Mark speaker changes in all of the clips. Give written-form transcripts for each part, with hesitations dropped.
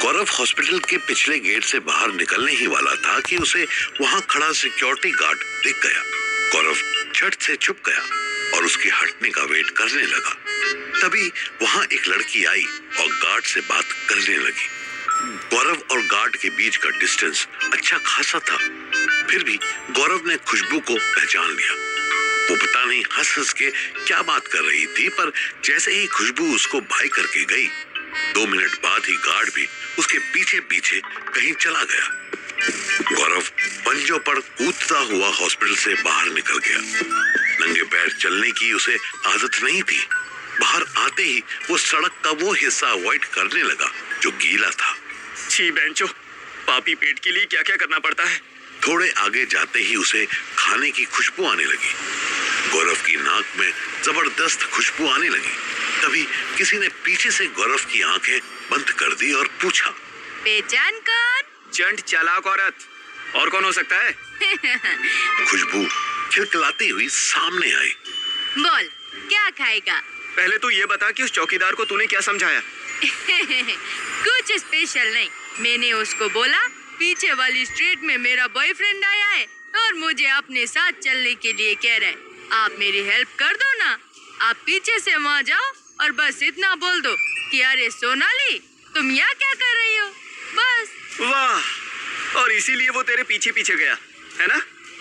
Speaker 1: गौरव hospital के पिछले gate से बाहर निकलने ही वाला था कि उसे वहां खड़ा सिक्योरिटी गार्ड दिख गया। गौरव झट से छुप गया और उसके हटने का वेट करने लगा। तभी वहां एक लड़की आई और गार्ड से बात करने लगी। गौरव और गार्ड के बीच का डिस्टेंस अच्छा खासा था, फिर भी गौरव ने खुशबू को पहचान लिया। वो पता नहीं हंस हंस के क्या बात कर रही थी, पर जैसे ही खुशबू उसको बाय करके गई, 2 मिनट बाद ही गार्ड भी उसके पीछे पीछे कहीं चला गया। गौरव पंजों पर कूदता हुआ हॉस्पिटल से बाहर निकल गया। नंगे पैर चलने की उसे आदत नहीं थी। बाहर आते ही वो सड़क का वो हिस्सा अवॉइड करने लगा जो गीला था।
Speaker 2: छी बेंचो, पापी पेट के लिए क्या क्या करना पड़ता है।
Speaker 1: थोड़े आगे जाते ही उसे खाने की खुशबू आने लगी। गौरव की नाक में जबरदस्त खुशबू आने लगी। तभी किसी ने पीछे से गौरव की आंखें बंद कर दी और पूछा,
Speaker 3: पहचान कौन?
Speaker 2: चंट चालाक औरत, और कौन हो सकता है?
Speaker 1: खुशबू खिलखिलाती हुई सामने आई।
Speaker 3: बोल, क्या खाएगा?
Speaker 2: पहले तो ये बता कि उस चौकीदार को तूने क्या समझाया?
Speaker 3: कुछ स्पेशल नहीं। मैंने उसको बोला पीछे वाली स्ट्रीट में मेरा बॉयफ्रेंड आया है और मुझे अपने साथ चलने के लिए कह रहा है। आप मेरी हेल्प कर दो ना। आप पीछे से वहाँ जाओ और बस इतना बोल दो कि अरे सोनाली, तुम यहाँ क्या कर रही हो? बस।
Speaker 2: वाह, और इसीलिए वो तेरे पीछे पीछे गया, है ना?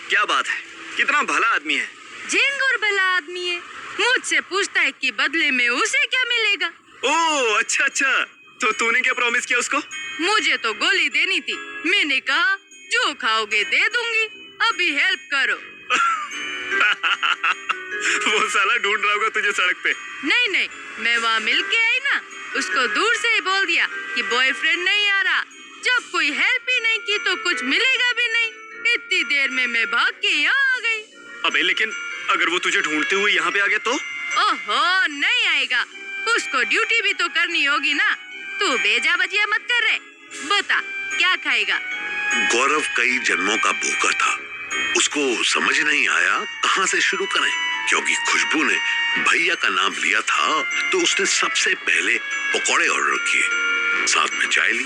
Speaker 2: क्या बात है, कितना भला आदमी है।
Speaker 3: झिंगुर भला आदमी है। मुझसे पूछता है कि बदले में उसे क्या मिलेगा।
Speaker 2: ओह अच्छा अच्छा, तो तूने क्या प्रॉमिस किया उसको?
Speaker 3: मुझे तो गोली देनी थी। मैंने कहा जो खाओगे दे दूंगी, अभी हेल्प करो।
Speaker 2: वो साला ढूंढ रहा होगा तुझे सड़क पे।
Speaker 3: नहीं, मैं वहाँ मिल के आई ना, उसको दूर से ही बोल दिया कि बॉयफ्रेंड नहीं आ रहा। जब कोई हेल्प ही नहीं की तो कुछ मिलेगा भी नहीं। इतनी देर में मैं भाग के यहाँ आ गई।
Speaker 2: अबे लेकिन अगर वो तुझे ढूंढते हुए यहाँ पे आ गया तो?
Speaker 3: ओहो, नहीं आएगा। उसको ड्यूटी भी तो करनी होगी ना। तू बेजा बजिया मत कर रहे। बता क्या खाएगा?
Speaker 1: गौरव कई जन्मों का भूखा था। उसको समझ नहीं आया कहां से शुरू करें, क्योंकि खुशबू ने भैया का नाम लिया था तो उसने सबसे पहले पकौड़े ऑर्डर किए, साथ में चाय ली,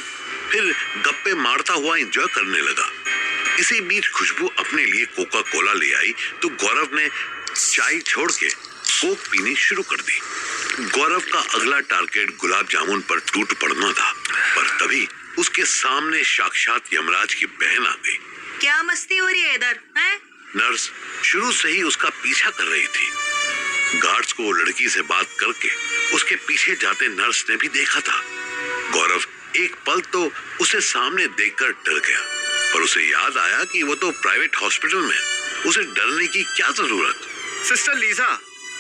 Speaker 1: फिर गप्पे मारता हुआ एंजॉय करने लगा। इसी बीच खुशबू अपने लिए कोका कोला ले आई तो गौरव ने चाय छोड़ के कोक पीनी शुरू कर दी। गौरव का अगला टारगेट गुलाब जामुन पर टूट पड़ना था, पर तभी उसके सामने साक्षात यमराज की बहन आ गई।
Speaker 3: क्या मस्ती हो रही है इधर, हैं?
Speaker 1: नर्स शुरू से ही उसका पीछा कर रही थी। गार्ड्स को लड़की से बात करके उसके पीछे जाते नर्स ने भी देखा था। गौरव एक पल तो उसे सामने देखकर डर गया, पर उसे याद आया कि वो तो प्राइवेट हॉस्पिटल में, उसे डरने की क्या जरूरत।
Speaker 2: सिस्टर लीजा,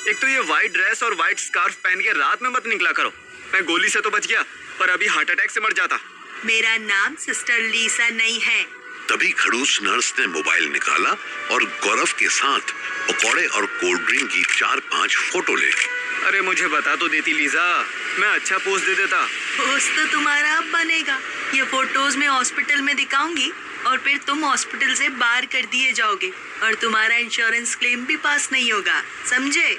Speaker 2: एक तो ये व्हाइट ड्रेस और व्हाइट स्कार्फ पहन के रात में मत निकला करो। मैं गोली से तो बच गया, पर अभी हार्ट अटैक से मर जाता।
Speaker 3: मेरा नाम सिस्टर लीसा नहीं है।
Speaker 1: तभी खड़ूस नर्स ने मोबाइल निकाला और गौरव के साथ पकौड़े और कोल्ड ड्रिंक की 4-5 फोटो ले ली।
Speaker 2: अरे मुझे बता तो देती लीजा, मैं अच्छा पोस्ट दे देता।
Speaker 3: पोस्ट तो तुम्हारा अब बनेगा। ये फोटोज मैं हॉस्पिटल में दिखाऊंगी और फिर तुम हॉस्पिटल से बाहर कर दिए जाओगे और तुम्हारा इंश्योरेंस क्लेम भी पास नहीं होगा, समझे?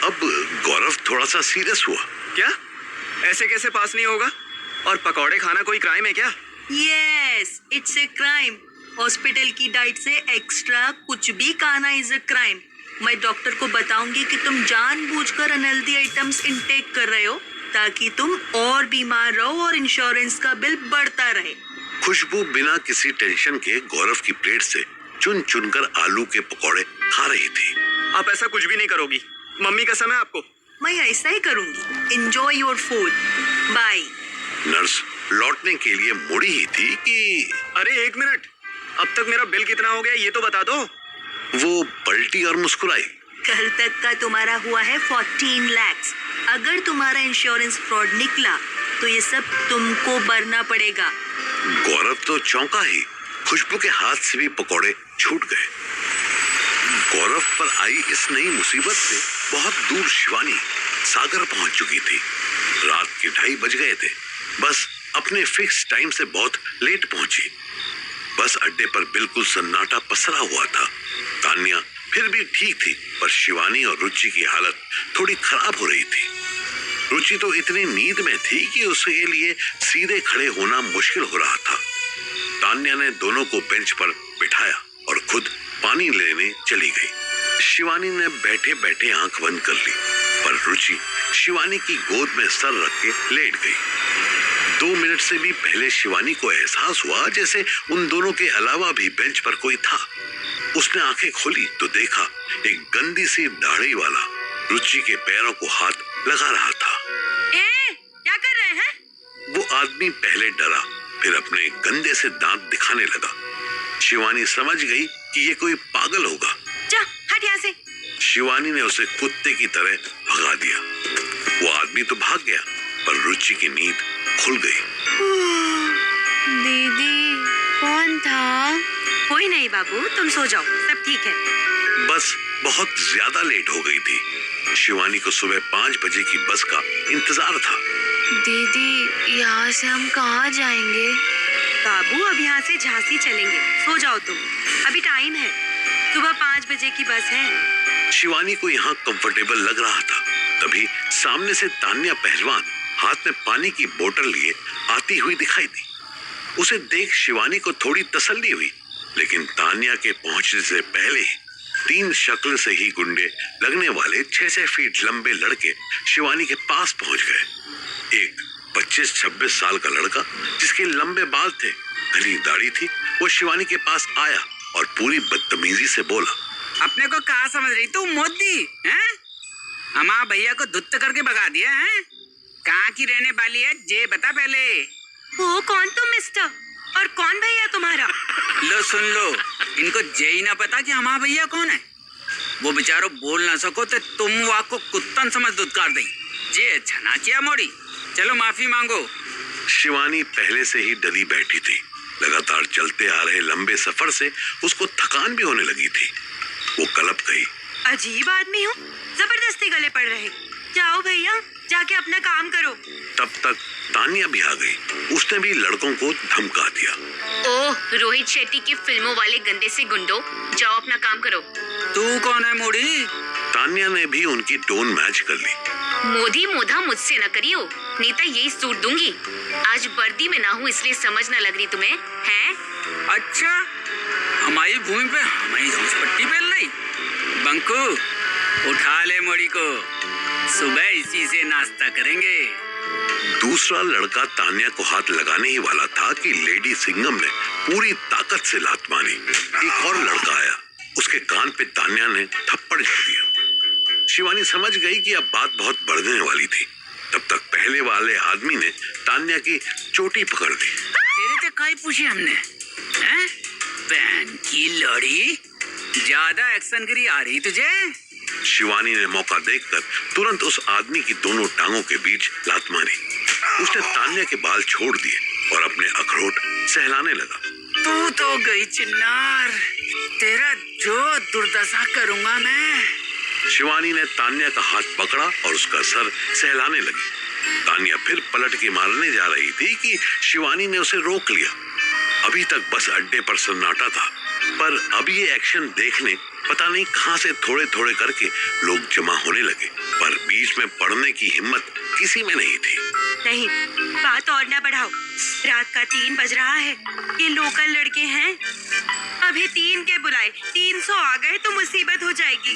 Speaker 1: अब गौरव थोड़ा सा सीरियस हुआ।
Speaker 2: क्या? ऐसे कैसे पास नहीं होगा? और पकौड़े खाना कोई क्राइम है क्या?
Speaker 3: Yes, it's a crime. Hospital की डाइट से एक्स्ट्रा कुछ भी खाना इज अ क्राइम। मैं डॉक्टर को बताऊंगी कि तुम जानबूझकर अनहेल्दी आइटम्स इनटेक कर रहे हो ताकि तुम और बीमार रहो और इंश्योरेंस का बिल बढ़ता रहे।
Speaker 1: खुशबू बिना किसी टेंशन के गौरव की प्लेट से चुन चुनकर आलू के पकौड़े खा रही थी।
Speaker 2: आप ऐसा कुछ भी नहीं करोगी, मम्मी कसम है आपको।
Speaker 3: मैं ऐसा ही करूंगी। Enjoy your food, bye.
Speaker 1: Nurse लौटने के लिए मुड़ी ही थी कि
Speaker 2: अरे एक मिनट, अब तक मेरा बिल कितना हो गया ये तो बता दो।
Speaker 1: वो पलटी और मुस्कुराई।
Speaker 3: कल तक का तुम्हारा हुआ है 14 लाख। अगर तुम्हारा इंश्योरेंस फ्रॉड निकला तो ये सब तुमको भरना पड़ेगा।
Speaker 1: गौरव तो चौंका ही। खुशबू के हाथ से भी पकौड़े छूट गए। गौरव पर आई इस नई मुसीबत से बहुत दूर शिवानी सागर पहुंच चुकी थी। रात के 2:30 बज गए थे। बस अपने फिक्स टाइम से बहुत लेट पहुंची। बस अड्डे पर बिल्कुल सन्नाटा पसरा हुआ था। तान्या फिर भी ठीक थी, पर शिवानी और रुचि की हालत थोड़ी खराब हो रही थी। रुचि तो इतनी नींद में थी कि उसके लिए सीधे खड़े होना मुश्किल हो रहा था। तान्या ने दोनों को बेंच पर बिठाया और खुद पानी लेने चली गई। शिवानी ने बैठे बैठे आंख बंद कर ली, पर रुचि शिवानी की गोद में सर रख के लेट गई। 2 मिनट से भी पहले शिवानी को एहसास हुआ जैसे उन दोनों के अलावा भी बेंच पर कोई था। उसने आंखें खोली तो देखा एक गंदी सी दाढ़ी वाला रुचि के पैरों को हाथ लगा रहा था।
Speaker 3: क्या कर रहे हैं?
Speaker 1: वो आदमी पहले डरा, फिर अपने गंदे से दांत दिखाने लगा। शिवानी समझ गई कि ये कोई पागल होगा।
Speaker 3: जा, हट यहाँ से।
Speaker 1: शिवानी ने उसे कुत्ते की तरह भगा दिया। वो आदमी तो भाग गया, पर रुचि की नींद खुल गई।
Speaker 3: दीदी, कौन था?
Speaker 4: कोई नहीं बाबू, तुम सो जाओ, सब ठीक है।
Speaker 1: बस बहुत ज्यादा लेट हो गई थी। शिवानी को सुबह 5 बजे की बस का इंतजार था।
Speaker 3: दीदी, यहाँ से हम कहाँ जाएंगे?
Speaker 4: बाबू, अब यहाँ से झांसी चलेंगे, सो जाओ तुम, अभी टाइम है, सुबह 5 बजे की बस है।
Speaker 1: शिवानी को यहाँ कंफर्टेबल लग रहा था। तभी सामने से तान्या पहलवान हाथ में पानी की बोतल लिए आती हुई दिखाई दी। उसे देख शिवानी को थोड़ी तसल्ली हुई, लेकिन तान्या के पहुंचने से पहले 3 शक्ल से ही गुंडे लगने वाले 6-6 फीट लंबे लड़के शिवानी के पास पहुंच गए। एक 25-26 साल का लड़का जिसके लंबे बाल थे, घनी दाढ़ी थी, वो शिवानी के पास आया और पूरी बदतमीजी से बोला,
Speaker 5: अपने को कहा समझ रही तू मोदी हैं? हमारा भैया को धुत्त करके भगा दिया है। कहाँ की रहने वाली है जे बता पहले।
Speaker 4: वो कौन तुम मिस्टर, और कौन भैया तुम्हारा?
Speaker 5: लो सुन लो, इनको जे ही ना पता कि हमारा भैया कौन है। वो बेचारो बोल ना सको तो तुम वाह को कुत्तन समझ दुत्कार दी। जे छना किया मोड़ी, चलो माफी मांगो।
Speaker 1: शिवानी पहले से ही डरी बैठी थी। लगातार चलते आ रहे लंबे सफर से उसको थकान भी होने लगी थी। वो कलप गई।
Speaker 4: अजीब आदमी हो, जबरदस्ती गले पड़ रहे। जाओ भैया, जाके अपना काम करो।
Speaker 1: तब तक तान्या भी आ गई। उसने भी लड़कों को धमका दिया।
Speaker 6: ओह, रोहित शेट्टी की फिल्मों वाले गंदे से गुंडो, जाओ अपना काम करो।
Speaker 5: तू कौन है मोड़ी?
Speaker 1: तान्या ने भी उनकी टोन मैच कर ली।
Speaker 6: मोदी मोधा मुझसे न करियो, नहीं तो यही सूट दूंगी। आज वर्दी में ना हूँ इसलिए समझ न लग रही तुम्हें, हैं?
Speaker 5: अच्छा, हमारी भूमि पे हमारी घुसपट्टी पहन रही। बंकू, उठा ले मोड़ी को, सुबह इसी से नाश्ता करेंगे।
Speaker 1: दूसरा लड़का तान्या को हाथ लगाने ही वाला था कि लेडी सिंघम ने पूरी ताकत से लात मारी। एक और लड़का आया, उसके कान पे तान्या ने थप्पड़ जड़ दिया। शिवानी समझ गई कि अब बात बहुत बढ़ने वाली थी। तब तक पहले वाले आदमी ने तान्या की चोटी पकड़ दी।
Speaker 5: तेरे से काई पूछी हमने, हैं? बहन की लड़ी, ज्यादा एक्शन गिरी आ रही तुझे?
Speaker 1: शिवानी ने मौका देखकर तुरंत उस आदमी की दोनों टांगों के बीच लात मारी। उसने तान्या के बाल छोड़ दिए और अपने अखरोट सहलाने लगा।
Speaker 5: तू तो गई चिन्नार, तेरा जो दुर्दशा करूंगा मैं।
Speaker 1: शिवानी ने तान्या का हाथ पकड़ा और उसका सर सहलाने लगी। तान्या फिर पलट के मारने जा रही थी कि शिवानी ने उसे रोक लिया। अभी तक बस अड्डे पर सन्नाटा था, पर अब ये एक्शन देखने पता नहीं कहां से थोड़े थोड़े करके लोग जमा होने लगे, पर बीच में पड़ने की हिम्मत किसी में नहीं थी।
Speaker 4: नहीं, बात और ना बढ़ाओ, रात का 3 बज रहा है, ये लोकल लड़के हैं। अभी 3 के बुलाए 300 आ गए तो मुसीबत हो जाएगी।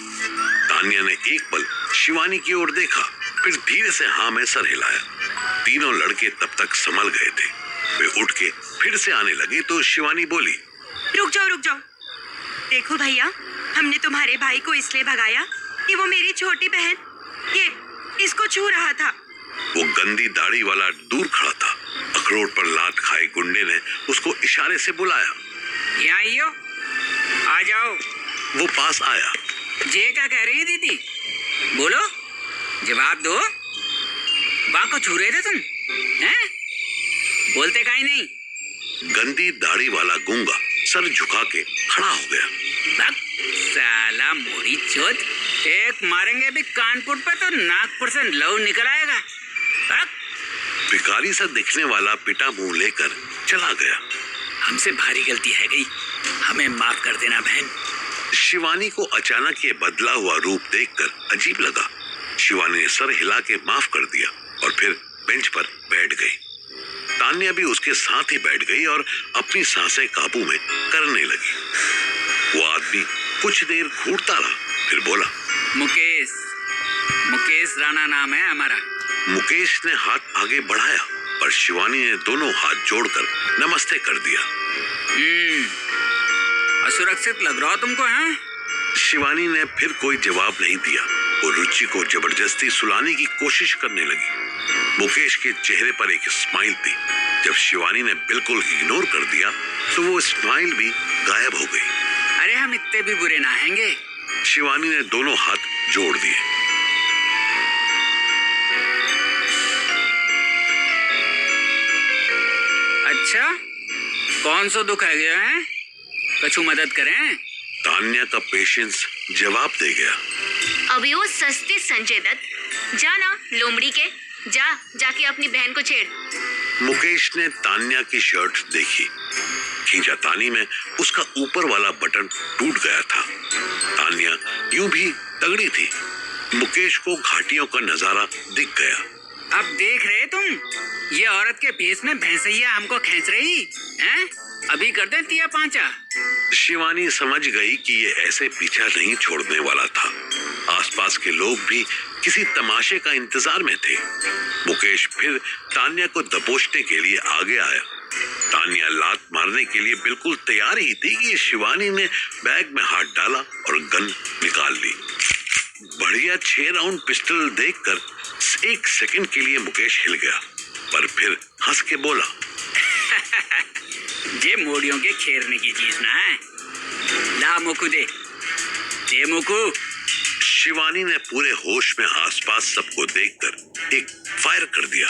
Speaker 1: तान्या ने एक पल शिवानी की ओर देखा, फिर धीरे से हाँ में सर हिलाया। तीनों लड़के तब तक संभल गए थे। वे उठ के फिर से आने लगे तो शिवानी बोली,
Speaker 4: रुक जाओ। देखो भैया, हमने तुम्हारे भाई को इसलिए भगाया कि वो मेरी छोटी बहन ये इसको छू रहा था।
Speaker 1: वो गंदी दाढ़ी वाला दूर खड़ा था। अखरोट पर लात खाए गुंडे ने उसको इशारे से बुलाया।
Speaker 5: यहाँ आइयो, आ जाओ।
Speaker 1: वो पास आया।
Speaker 5: जे क्या कह रही है दीदी, बोलो, जवाब दो। बा को छू रहे थे तुम, हैं? बोलते काहे नहीं?
Speaker 1: गंदी दाढ़ी वाला गूंगा सर झुका के खड़ा हो गया।
Speaker 5: साला मोरी चोद, एक मारेंगे भी कानपुर पे तो नागपुर से लहू निकल आएगा।
Speaker 1: भिखारी सा दिखने वाला पिटा मुंह लेकर चला गया।
Speaker 5: हमसे भारी गलती है गई, हमें माफ कर देना बहन।
Speaker 1: शिवानी को अचानक ये बदला हुआ रूप देखकर अजीब लगा। शिवानी ने सर हिला के माफ कर दिया। और फिर बेंच पर बैठ गई। तान्या भी उसके साथ ही बैठ गई और अपनी सांसें काबू में करने लगी। वो आदमी कुछ देर घूरता रहा, फिर बोला,
Speaker 5: मुकेश राणा नाम है हमारा।
Speaker 1: मुकेश ने हाथ आगे बढ़ाया और शिवानी ने दोनों हाथ जोड़कर नमस्ते कर दिया।
Speaker 5: असुरक्षित लग रहा हो तुमको, हैं?
Speaker 1: शिवानी ने फिर कोई जवाब नहीं दिया। वो रुचि को जबरदस्ती सुलाने की कोशिश करने लगी। मुकेश के चेहरे पर एक स्माइल थी। जब शिवानी ने बिल्कुल इग्नोर कर दिया तो वो स्माइल भी गायब हो गई।
Speaker 5: अरे हम इतने भी बुरे ना हैंगे।
Speaker 1: शिवानी ने दोनों हाथ जोड़ दिए।
Speaker 5: अच्छा, कौन सा दुख है गया है? कछु मदद करें?
Speaker 1: तान्या का पेशेंस जवाब दे गया।
Speaker 6: अभी वो सस्ते संजय दत्त, जा ना लोमड़ी के, जाके अपनी बहन को छेड़।
Speaker 1: मुकेश ने तान्या की शर्ट देखी। खींचातानी में उसका ऊपर वाला बटन टूट गया था। तान्या यूं भी तगड़ी थी। मुकेश को घाटियों का नजारा दिख गया।
Speaker 5: अब देख रहे तुम, ये औरत के भेष में भैंसैया हमको खींच रही हैं? अभी कर दे तिया पांचा।
Speaker 1: शिवानी समझ गई कि ये ऐसे पीछा नहीं छोड़ने वाला था। आसपास के लोग भी किसी तमाशे का इंतजार में थे। मुकेश फिर तान्या को दबोचने के लिए आगे आया। तान्या लात मारने के लिए बिल्कुल तैयार ही थी कि शिवानी ने बैग में हाथ डाला और गन निकाल ली। बढ़िया 6 राउंड पिस्टल देखकर 1 सेकंड के लिए मुकेश हिल गया, पर फिर हंस के बोला,
Speaker 5: ये मोड़ियों के खेरने की चीज ना है। ला मुकु दे मुकु।
Speaker 1: शिवानी ने पूरे होश में आसपास सबको देखकर एक फायर कर दिया।